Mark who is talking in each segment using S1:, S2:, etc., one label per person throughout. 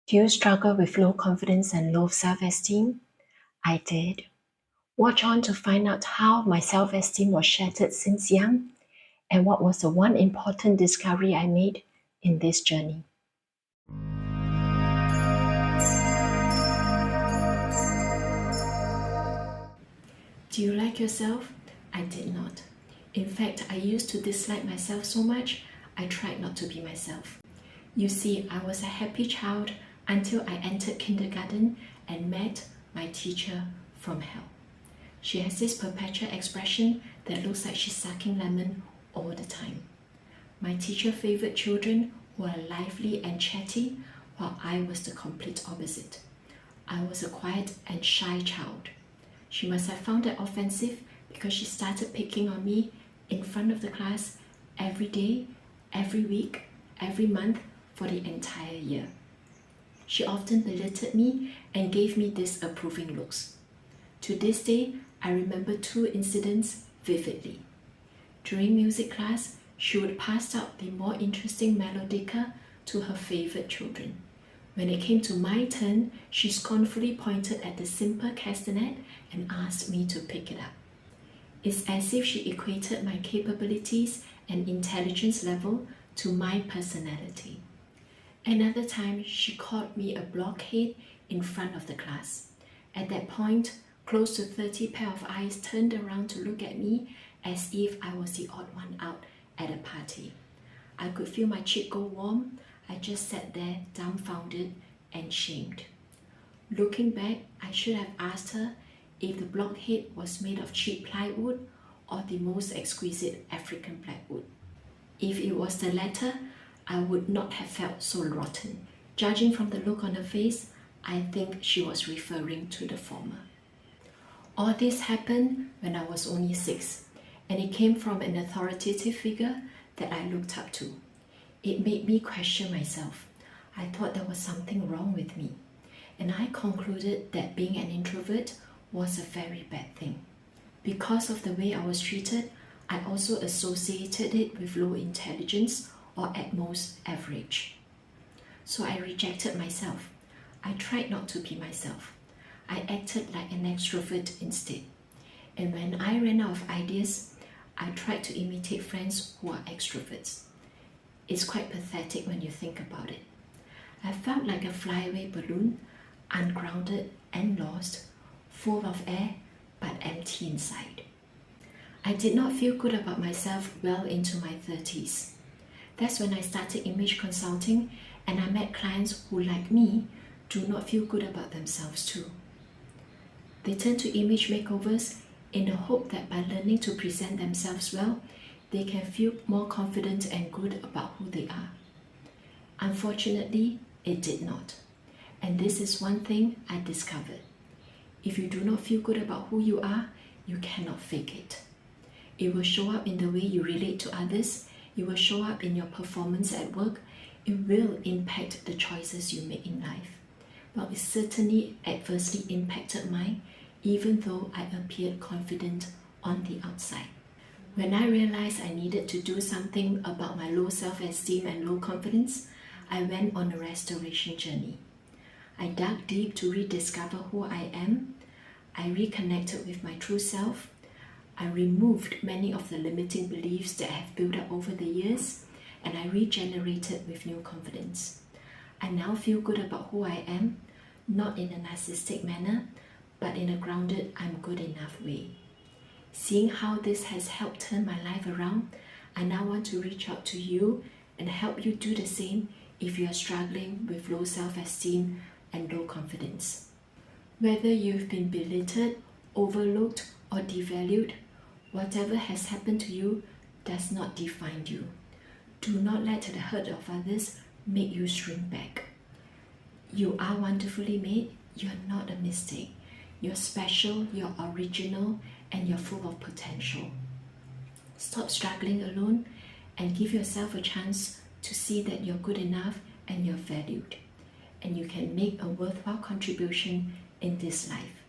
S1: Do you struggle with low confidence and low self-esteem? I did. Watch on to find out how my self-esteem was shattered since young and what was the one important discovery I made in this journey. Do you like yourself? I did not. In fact, I used to dislike myself so much, I tried not to be myself. You see, I was a happy child until I entered kindergarten and met my teacher from hell. She has this perpetual expression that looks like she's sucking lemon all the time. My teacher favored children who are lively and chatty, while I was the complete opposite. I was a quiet and shy child. She must have found that offensive because she started picking on me in front of the class every day, every week, every month for the entire year. She often belittled me and gave me disapproving looks. To this day, I remember two incidents vividly. During music class, she would pass out the more interesting melodica to her favorite children. When it came to my turn, she scornfully pointed at the simple castanet and asked me to pick it up. It's as if she equated my capabilities and intelligence level to my personality. Another time, she called me a blockhead in front of the class. At that point, close to 30 pair of eyes turned around to look at me as if I was the odd one out at a party. I could feel my cheek go warm. I just sat there dumbfounded and shamed. Looking back, I should have asked her if the blockhead was made of cheap plywood or the most exquisite African blackwood. If it was the latter, I would not have felt so rotten. Judging from the look on her face, I think she was referring to the former. All this happened when I was only 6, and it came from an authoritative figure that I looked up to. It made me question myself. I thought there was something wrong with me, and I concluded that being an introvert was a very bad thing. Because of the way I was treated, I also associated it with low intelligence or at most average. So I rejected myself. I tried not to be myself. I acted like an extrovert instead. And when I ran out of ideas, I tried to imitate friends who are extroverts. It's quite pathetic when you think about it. I felt like a flyaway balloon, ungrounded and lost, full of air but empty inside. I did not feel good about myself well into my 30s. That's when I started image consulting and I met clients who, like me, do not feel good about themselves too. They turn to image makeovers in the hope that by learning to present themselves well, they can feel more confident and good about who they are. Unfortunately, it did not. And this is one thing I discovered. If you do not feel good about who you are, you cannot fake it. It will show up in the way you relate to others. It will show up in your performance at work. It will impact the choices you make in life. Well, it certainly adversely impacted mine, even though I appeared confident on the outside. When I realized I needed to do something about my low self-esteem and low confidence, I went on a restoration journey. I dug deep to rediscover who I am. I reconnected with my true self. I removed many of the limiting beliefs that I have built up over the years, and I regenerated with new confidence. I now feel good about who I am, not in a narcissistic manner, but in a grounded, I'm good enough way. Seeing how this has helped turn my life around, I now want to reach out to you and help you do the same if you are struggling with low self-esteem and low confidence. Whether you've been belittled, overlooked, or devalued, whatever has happened to you does not define you. Do not let the hurt of others make you shrink back. You are wonderfully made. You're not a mistake. You're special, you're original, and you're full of potential. Stop struggling alone and give yourself a chance to see that you're good enough and you're valued, and you can make a worthwhile contribution in this life.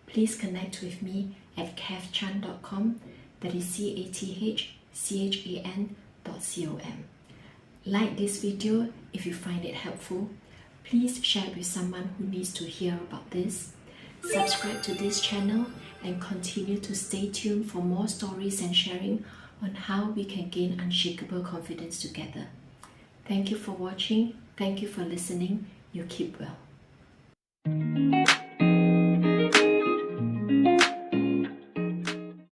S1: Please connect with me at cathchan.com, that is cathchan.com. Like this video if you find it helpful. Please share it with someone who needs to hear about this. Subscribe to this channel and continue to stay tuned for more stories and sharing on how we can gain unshakable confidence together. Thank you for watching. Thank you for listening. You keep well.